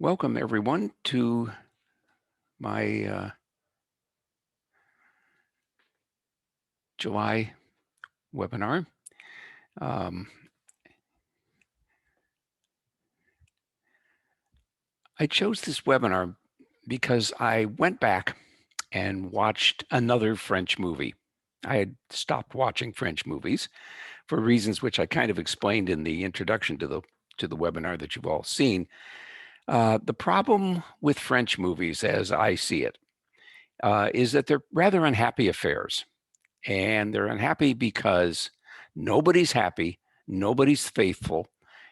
Welcome, everyone, to my July webinar. Um, I chose this webinar because I went back and watched another French movie. I had stopped watching French movies for reasons which I kind of explained in the introduction to the webinar that you've all seen. The problem with French movies, as I see it, is that they're rather unhappy affairs. And they're unhappy because nobody's happy, nobody's faithful,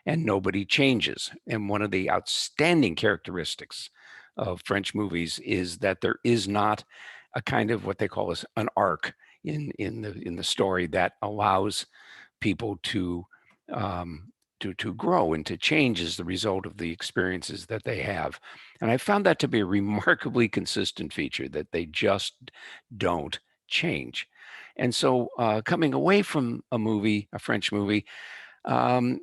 and nobody changes. And one of the outstanding characteristics of French movies is that there is not a kind of what they call an arc in the story that allows people to grow and to change as the result of the experiences that they have. And I found that to be a remarkably consistent feature, that they just don't change. And so coming away from a French movie, um,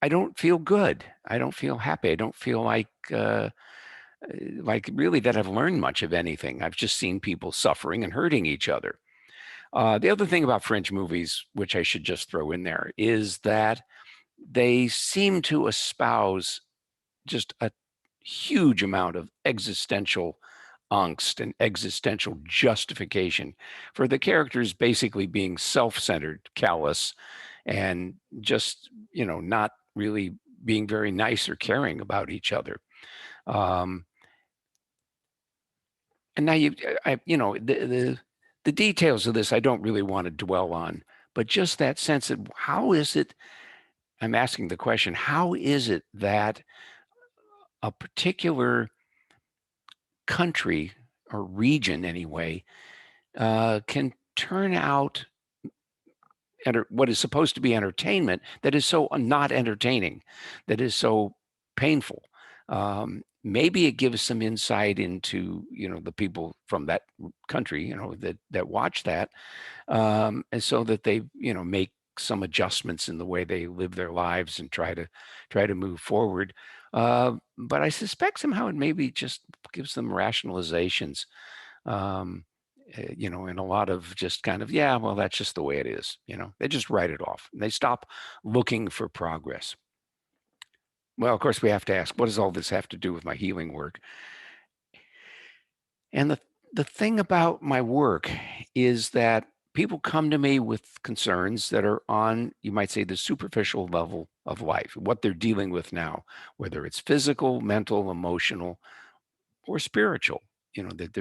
I don't feel good. I don't feel happy. I don't feel like really that I've learned much of anything. I've just seen people suffering and hurting each other. The other thing about French movies, which I should just throw in there, is that they seem to espouse just a huge amount of existential angst and existential justification for the characters basically being self-centered, callous, and just, not really being very nice or caring about each other. Um, and now the details of this I don't really want to dwell on, but just that sense that how is it, I'm asking the question, how is it that a particular country or region anyway can turn out what is supposed to be entertainment that is so not entertaining, that is so painful. Maybe it gives some insight into the people from that country that watch that, and so that they make some adjustments in the way they live their lives and try to move forward. But I suspect somehow it maybe just gives them rationalizations. Um, and a lot of just kind of, yeah, well, that's just the way it is. They just write it off. They stop looking for progress. Well, of course, we have to ask, what does all this have to do with my healing work? And the thing about my work is that people come to me with concerns that are on, you might say, the superficial level of life, what they're dealing with now, whether it's physical, mental, emotional, or spiritual. That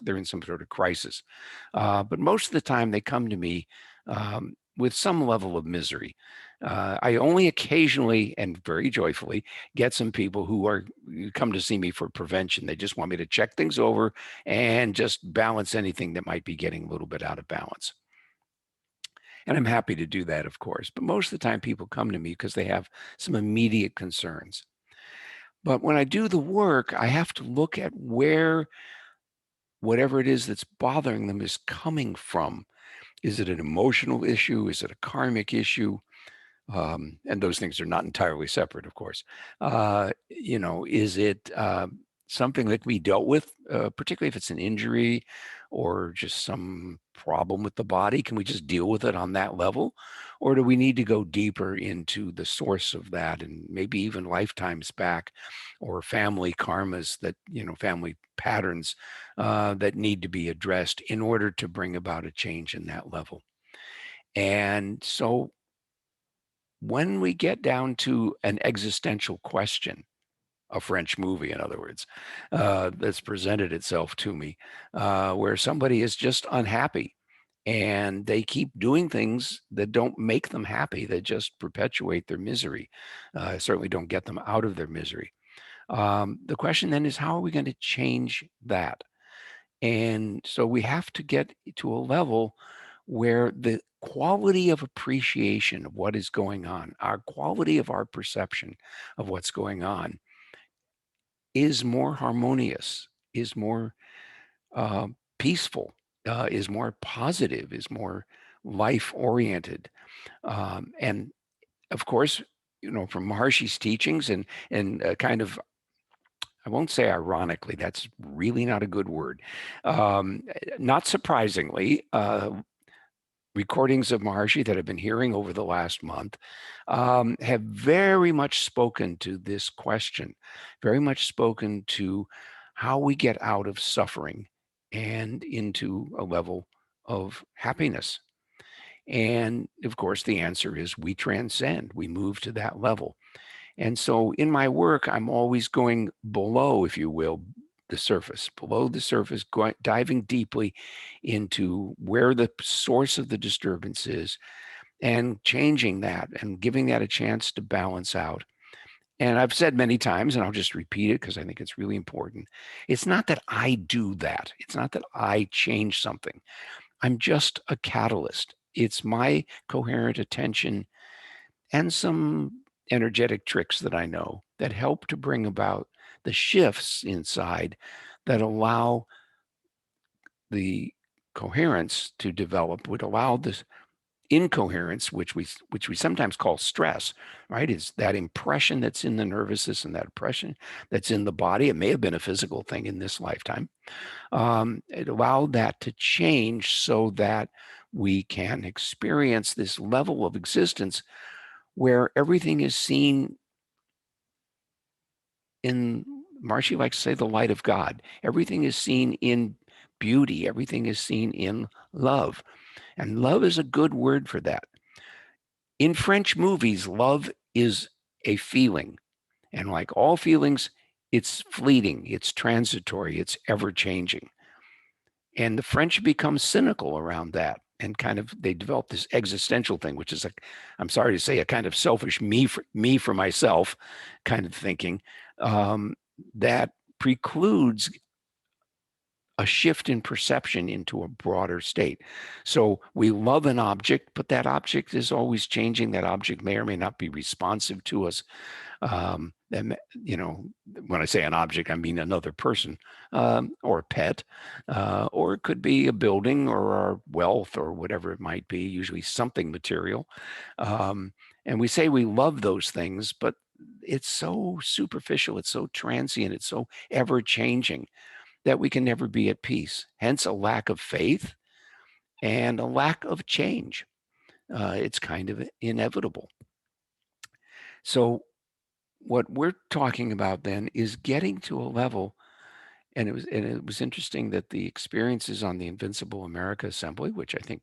they're in some sort of crisis. But most of the time they come to me with some level of misery. I only occasionally and very joyfully get some people who come to see me for prevention. They just want me to check things over and just balance anything that might be getting a little bit out of balance. And I'm happy to do that, of course. But most of the time people come to me because they have some immediate concerns. But when I do the work, I have to look at where whatever it is that's bothering them is coming from. Is it an emotional issue? Is it a karmic issue? And those things are not entirely separate, of course. Is it something that we dealt with, particularly if it's an injury or just some problem with the body? Can we just deal with it on that level? Or do we need to go deeper into the source of that and maybe even lifetimes back, or family karmas family patterns that need to be addressed in order to bring about a change in that level? And so when we get down to an existential question, a French movie, in other words, that's presented itself to me, where somebody is just unhappy and they keep doing things that don't make them happy, that just perpetuate their misery, certainly don't get them out of their misery. The question then is, how are we going to change that? And so we have to get to a level where the quality of appreciation of what is going on, our quality of our perception of what's going on, is more harmonious, is more uh, peaceful, is more positive, is more life oriented. And of course, from Maharshi's teachings and kind of I won't say ironically, that's really not a good word. Not surprisingly, recordings of Maharshi that I've been hearing over the last month have very much spoken to this question, very much spoken to how we get out of suffering and into a level of happiness. And of course, the answer is we transcend, we move to that level. And so in my work, I'm always going below, if you will, the surface, below the surface, going, diving deeply into where the source of the disturbance is and changing that and giving that a chance to balance out. And I've said many times, and I'll just repeat it because I think it's really important. It's not that I do that. It's not that I change something. I'm just a catalyst. It's my coherent attention and some energetic tricks that I know that help to bring about the shifts inside that allow the coherence to develop, would allow this incoherence, which we sometimes call stress, right? Is that impression that's in the nervous system, that impression that's in the body. It may have been a physical thing in this lifetime. It allowed that to change so that we can experience this level of existence where everything is seen in, Marcy likes to say, the light of God. Everything is seen in beauty. Everything is seen in love. And love is a good word for that. In French movies, love is a feeling. And like all feelings, it's fleeting, it's transitory, it's ever changing. And the French become cynical around that and kind of they develop this existential thing, which is a, I'm sorry to say, a kind of selfish me for myself kind of thinking um, that precludes a shift in perception into a broader state. So we love an object, but that object is always changing. That object may or may not be responsive to us. And when I say an object, I mean another person or a pet, or it could be a building or our wealth or whatever it might be, usually something material. Um, and we say we love those things, but it's so superficial, it's so transient, it's so ever changing that we can never be at peace. Hence, a lack of faith and a lack of change. It's kind of inevitable. So, what we're talking about then is getting to a level, and it was interesting that the experiences on the Invincible America Assembly, which I think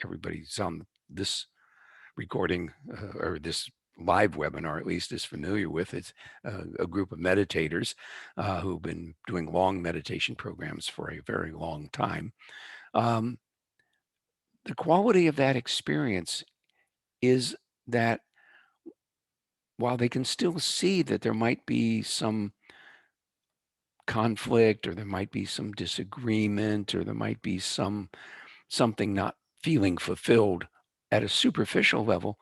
everybody's on this recording or this live webinar at least is familiar with. It's a group of meditators who've been doing long meditation programs for a very long time. Um, the quality of that experience is that while they can still see that there might be some conflict or there might be some disagreement or there might be something not feeling fulfilled at a superficial level,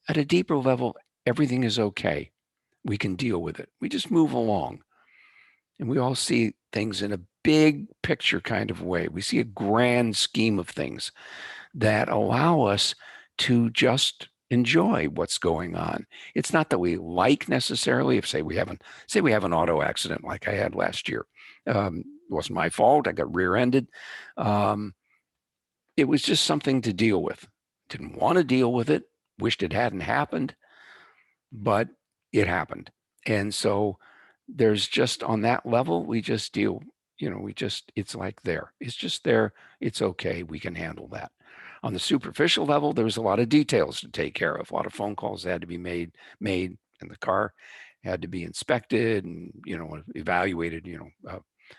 at a deeper level, everything is okay. We can deal with it. We just move along. And we all see things in a big picture kind of way. We see a grand scheme of things that allow us to just enjoy what's going on. It's not that we like necessarily, if say we have an auto accident like I had last year. It wasn't my fault. I got rear-ended. Um, it was just something to deal with. Didn't want to deal with it. Wished it hadn't happened, but it happened. And so there's just on that level, we just deal, it's like there. It's just there. It's okay. We can handle that. On the superficial level, there was a lot of details to take care of. A lot of phone calls had to be made, and the car had to be inspected and, evaluated,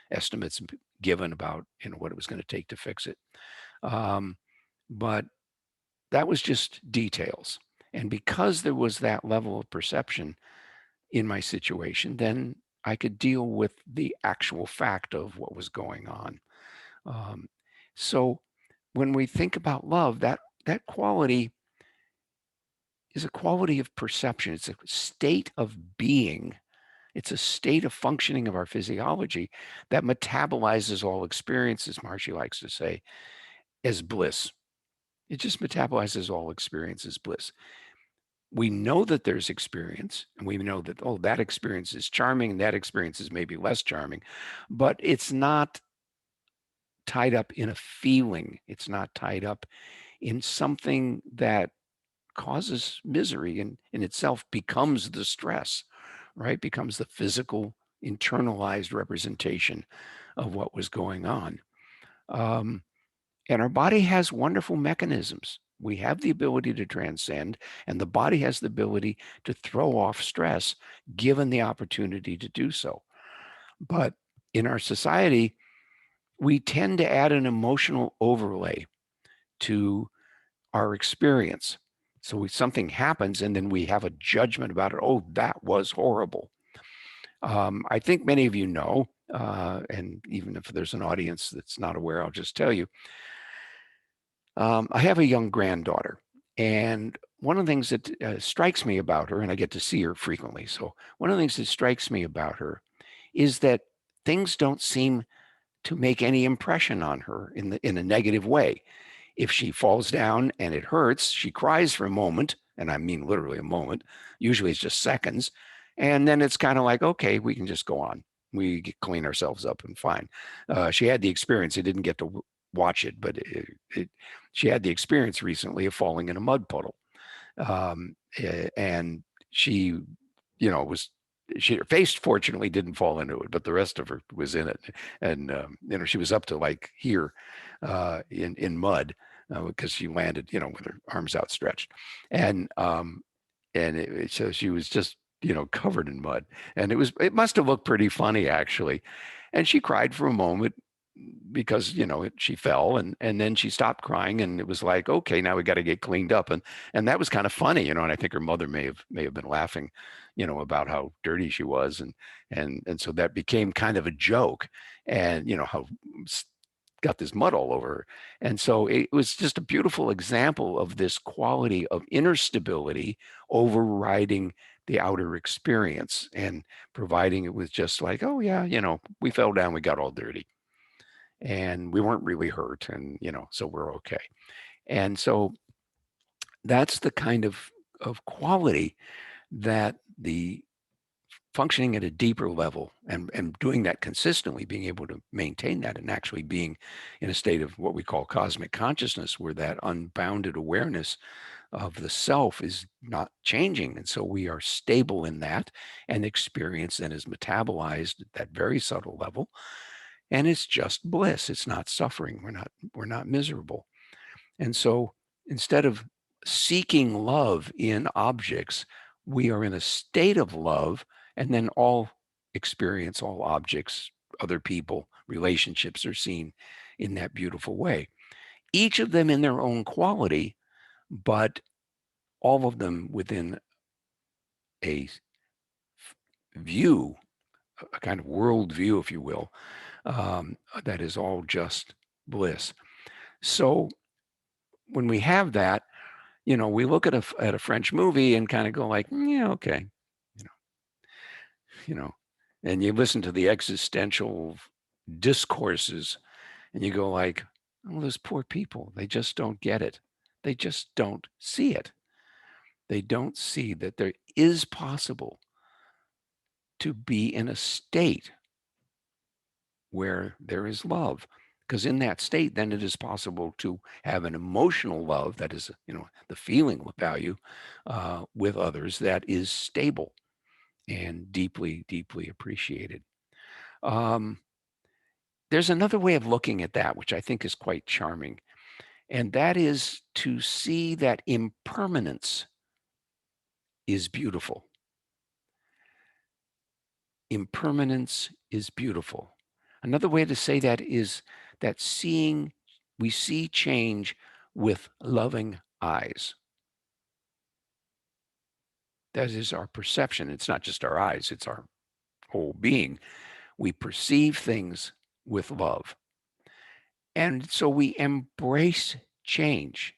estimates given about, what it was going to take to fix it. But that was just details. And because there was that level of perception in my situation, then I could deal with the actual fact of what was going on. Um, so when we think about love, that quality is a quality of perception. It's a state of being. It's a state of functioning of our physiology that metabolizes all experiences, Marcy likes to say, as bliss. It just metabolizes all experience as bliss. we know that there's experience, and we know that, oh, that experience is charming, and that experience is maybe less charming, but it's not tied up in a feeling. It's not tied up in something that causes misery and in itself becomes the stress, right? Becomes the physical, internalized representation of what was going on. Um, and our body has wonderful mechanisms. We have the ability to transcend, and the body has the ability to throw off stress given the opportunity to do so. But in our society, we tend to add an emotional overlay to our experience. So something happens, and then we have a judgment about it. Oh, that was horrible. I think many of you know, and even if there's an audience that's not aware, I'll just tell you. I have a young granddaughter, and one of the things that strikes me about her, and I get to see her frequently. So one of the things that strikes me about her is that things don't seem to make any impression on her in a negative way. If she falls down and it hurts, she cries for a moment, and I mean literally a moment. Usually it's just seconds. And then it's kind of like, okay, we can just go on. Clean ourselves up and fine. She had the experience. I didn't get to watch it, but she had the experience recently of falling in a mud puddle. And she, was her face fortunately didn't fall into it, but the rest of her was in it. And she was up to like here in mud because she landed, with her arms outstretched, and so she was just covered in mud, and it must have looked pretty funny actually, and she cried for a moment because she fell, and then she stopped crying, and it was like, okay, now we got to get cleaned up, and that was kind of funny, and I think her mother may have been laughing about how dirty she was, and so that became kind of a joke, and how got this mud all over her. And so it was just a beautiful example of this quality of inner stability overriding the outer experience and providing it with just like, oh yeah, we fell down, we got all dirty, and we weren't really hurt, and so we're okay. And so that's the kind of quality that the functioning at a deeper level and doing that consistently, being able to maintain that and actually being in a state of what we call cosmic consciousness, where that unbounded awareness of the self is not changing. And so we are stable in that, and experience then is metabolized at that very subtle level. And it's just bliss. It's not suffering. We're not miserable. And so instead of seeking love in objects, we are in a state of love, and then all experience, all objects, other people, relationships are seen in that beautiful way. Each of them in their own quality, but all of them within a view, a kind of world view, if you will, that is all just bliss. So when we have that, we look at a French movie and kind of go like, yeah, okay, you know, you know, and you listen to the existential discourses, and you go like, oh, those poor people, they just don't get it. They just don't see it. They don't see that there is possible to be in a state where there is love. Because in that state, then it is possible to have an emotional love that is, the feeling value with others that is stable and deeply, deeply appreciated. Um, there's another way of looking at that, which I think is quite charming, and that is to see that impermanence is beautiful. Impermanence is beautiful. Another way to say that is that we see change with loving eyes. That is our perception. It's not just our eyes, it's our whole being. We perceive things with love. And so we embrace change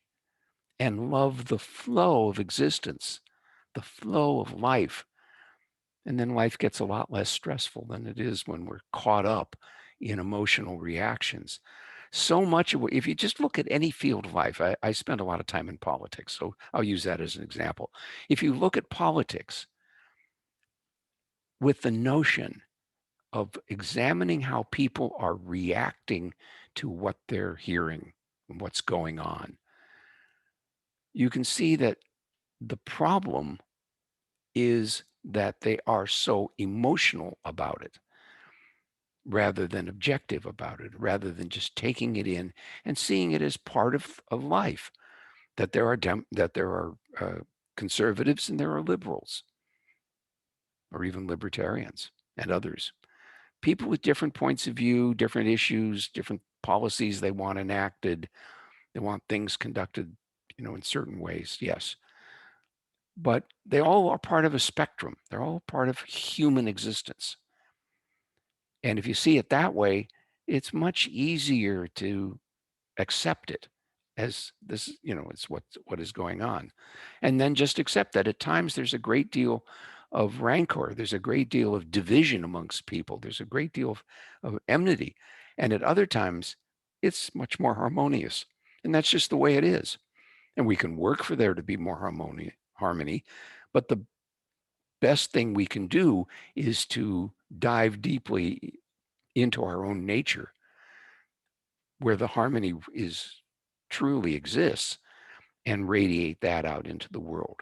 and love the flow of existence, the flow of life. And then life gets a lot less stressful than it is when we're caught up in emotional reactions. So much of if you just look at any field of life, I spend a lot of time in politics, so I'll use that as an example. If you look at politics with the notion of examining how people are reacting to what they're hearing and what's going on, you can see that the problem is that they are so emotional about it rather than objective about it, rather than just taking it in and seeing it as part of life, that there are conservatives and there are liberals or even libertarians and others. People with different points of view, different issues, different policies they want enacted. They want things conducted, in certain ways, yes. But they all are part of a spectrum. They're all part of human existence. And if you see it that way, it's much easier to accept it as this, it's what is going on. And then just accept that at times there's a great deal of rancor, there's a great deal of division amongst people, there's a great deal of enmity. And at other times, it's much more harmonious. And that's just the way it is. And we can work for there to be more harmony. But the best thing we can do is to dive deeply into our own nature where the harmony is truly exists and radiate that out into the world.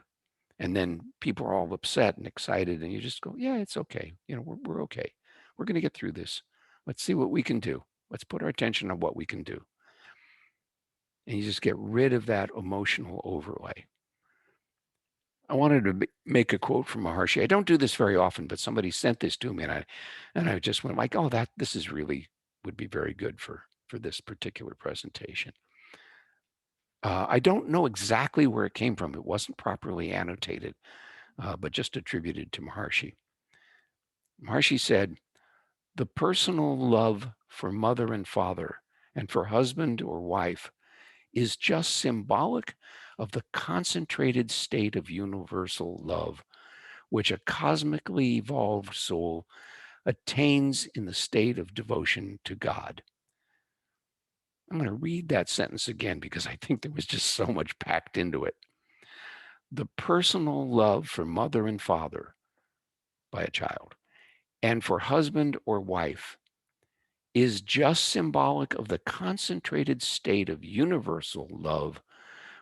And then people are all upset and excited, and you just go, yeah, it's okay. We're okay. We're going to get through this. Let's see what we can do. Let's put our attention on what we can do. And you just get rid of that emotional overlay. I wanted to make a quote from Maharshi. I don't do this very often, but somebody sent this to me, and I just went like, oh, this is really would be very good for this particular presentation. I don't know exactly where it came from. It wasn't properly annotated, but just attributed to Maharshi. Maharshi said, the personal love for mother and father and for husband or wife is just symbolic of the concentrated state of universal love, which a cosmically evolved soul attains in the state of devotion to God. I'm going to read that sentence again because I think there was just so much packed into it. The personal love for mother and father by a child and for husband or wife is just symbolic of the concentrated state of universal love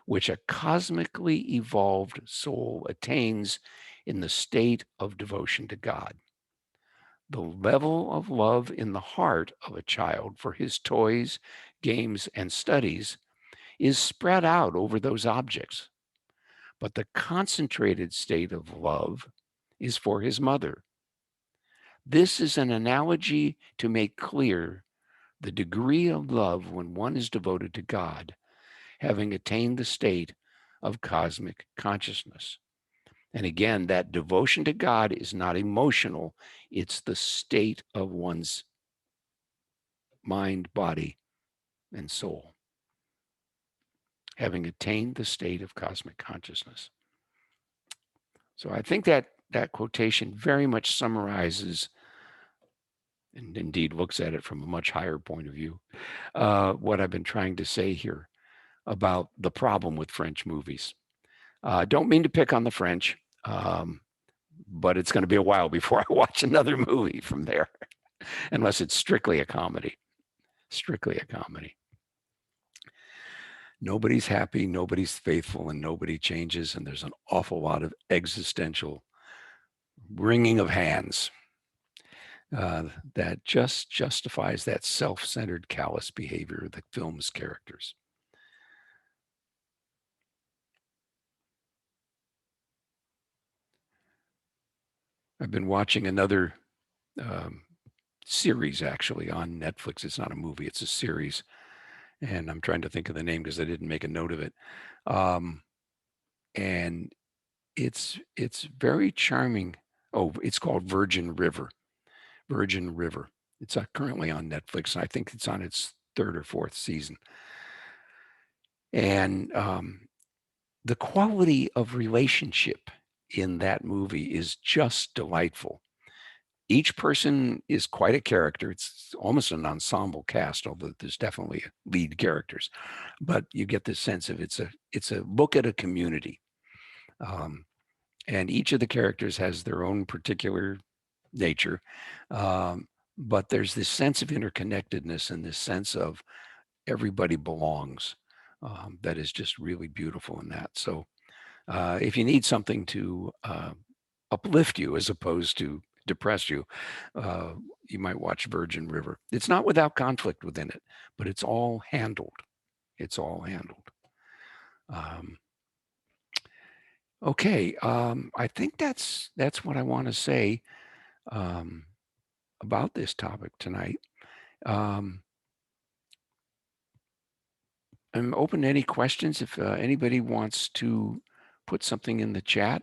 which a cosmically evolved soul attains in the state of devotion to God. The level of love in the heart of a child for his toys, games, and studies is spread out over those objects, but the concentrated state of love is for his mother. This is an analogy to make clear the degree of love when one is devoted to God, having attained the state of cosmic consciousness. And again, that devotion to God is not emotional, it's the state of one's mind, body, and soul, having attained the state of cosmic consciousness. So I think that quotation very much summarizes and indeed looks at it from a much higher point of view, what I've been trying to say here about the problem with French movies. Don't mean to pick on the French, but it's going to be a while before I watch another movie from there, unless it's strictly a comedy. Strictly a comedy. Nobody's happy, nobody's faithful, and nobody changes. And there's an awful lot of existential wringing of hands that just justifies that self-centered, callous behavior of the film's characters. I've been watching another um, series actually on Netflix. It's not a movie, it's a series. And I'm trying to think of the name because I didn't make a note of it. Um, and it's very charming. Oh, it's called Virgin River. Virgin River. It's currently on Netflix. And I think it's on its third or fourth season. And the quality of relationship in that movie is just delightful. Each person is quite a character. It's almost an ensemble cast, although there's definitely lead characters. But you get this sense of it's a look at a community, um, and each of the characters has their own particular nature. Um, but there's this sense of interconnectedness and this sense of everybody belongs, that is just really beautiful in that. So if you need something to uplift you as opposed to depress you, uh, you might watch Virgin River. It's not without conflict within it, but it's all handled. It's all handled. Um, okay, I think that's what I want to say um, about this topic tonight. Um, I'm open to any questions if anybody wants to put something in the chat.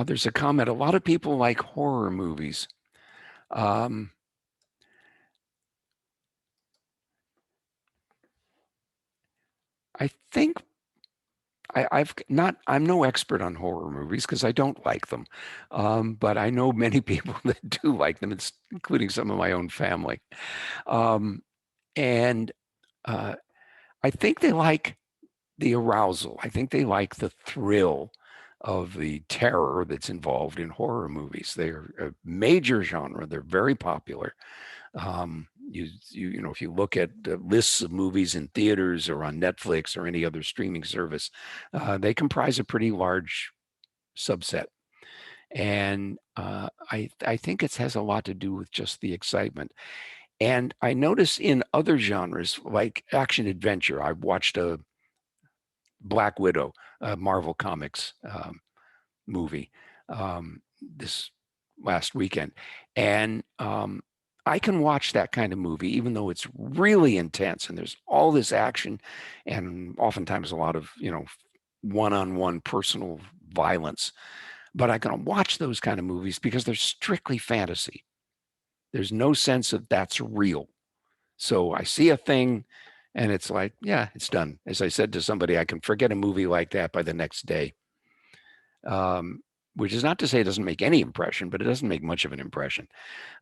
There's a comment. A lot of people like horror movies. Um, I think I've not. I'm no expert on horror movies because I don't like them, but I know many people that do like them, including some of my own family. Um, and uh, I think they like the arousal. I think they like the thrill of the terror that's involved in horror movies. They're a major genre. They're very popular. If you look at lists of movies in theaters or on Netflix or any other streaming service, they comprise a pretty large subset. And I think it has a lot to do with just the excitement. And I notice in other genres like action adventure, I watched a Black Widow, Marvel Comics movie this last weekend, and I can watch that kind of movie even though it's really intense and there's all this action and oftentimes a lot of one-on-one personal violence. But I can watch those kind of movies because they're strictly fantasy. There's no sense of that's real. So I see a thing and it's like, yeah, it's done. As I said to somebody, I can forget a movie like that by the next day. Um, which is not to say it doesn't make any impression, but it doesn't make much of an impression.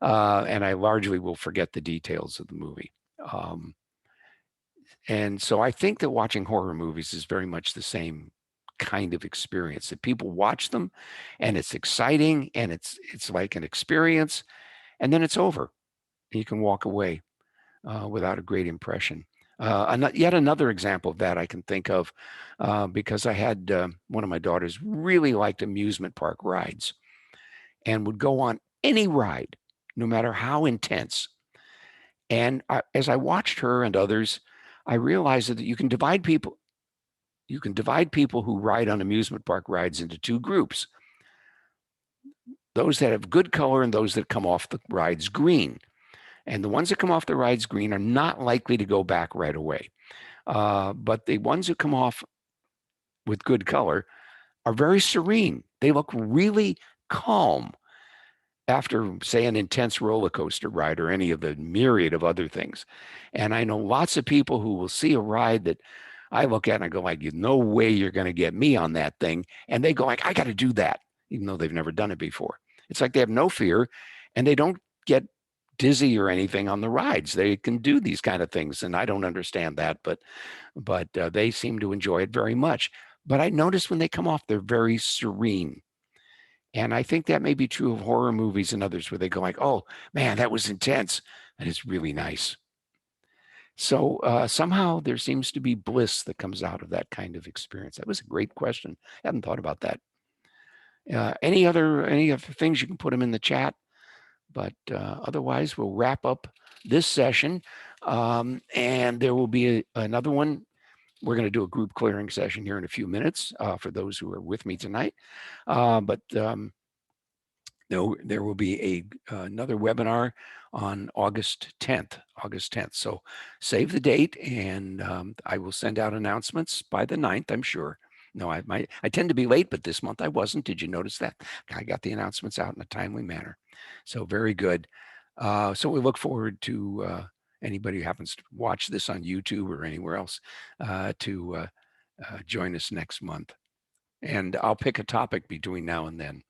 And I largely will forget the details of the movie. Um, and so I think that watching horror movies is very much the same kind of experience that people watch them and it's exciting and it's like an experience and then it's over. You can walk away without a great impression. Yet another example of that I can think of because I had one of my daughters really liked amusement park rides and would go on any ride, no matter how intense. And as I watched her and others, I realized that you can divide people. You can divide people who ride on amusement park rides into two groups: those that have good color and those that come off the rides green. And the ones that come off the rides green are not likely to go back right away. But the ones who come off with good color are very serene. They look really calm after, say, an intense roller coaster ride or any of the myriad of other things. And I know lots of people who will see a ride that I look at and I go like, no way you're going to get me on that thing. And they go like, I got to do that, even though they've never done it before. It's like they have no fear and they don't get dizzy or anything on the rides. They can do these kind of things. And I don't understand that, but they seem to enjoy it very much. But I notice when they come off, they're very serene. And I think that may be true of horror movies and others where they go like, oh man, that was intense. And it's really nice. So somehow there seems to be bliss that comes out of that kind of experience. That was a great question. I hadn't thought about that. Any other things you can put them in the chat, but otherwise we'll wrap up this session. And there will be another one. We're going to do a group clearing session here in a few minutes for those who are with me tonight. But there will be another webinar on August 10th. August 10th. So save the date, and I will send out announcements by the 9th, I'm sure. No, I tend to be late, but this month I wasn't. Did you notice that? I got the announcements out in a timely manner. So very good. So we look forward to anybody who happens to watch this on YouTube or anywhere else to join us next month. And I'll pick a topic between now and then.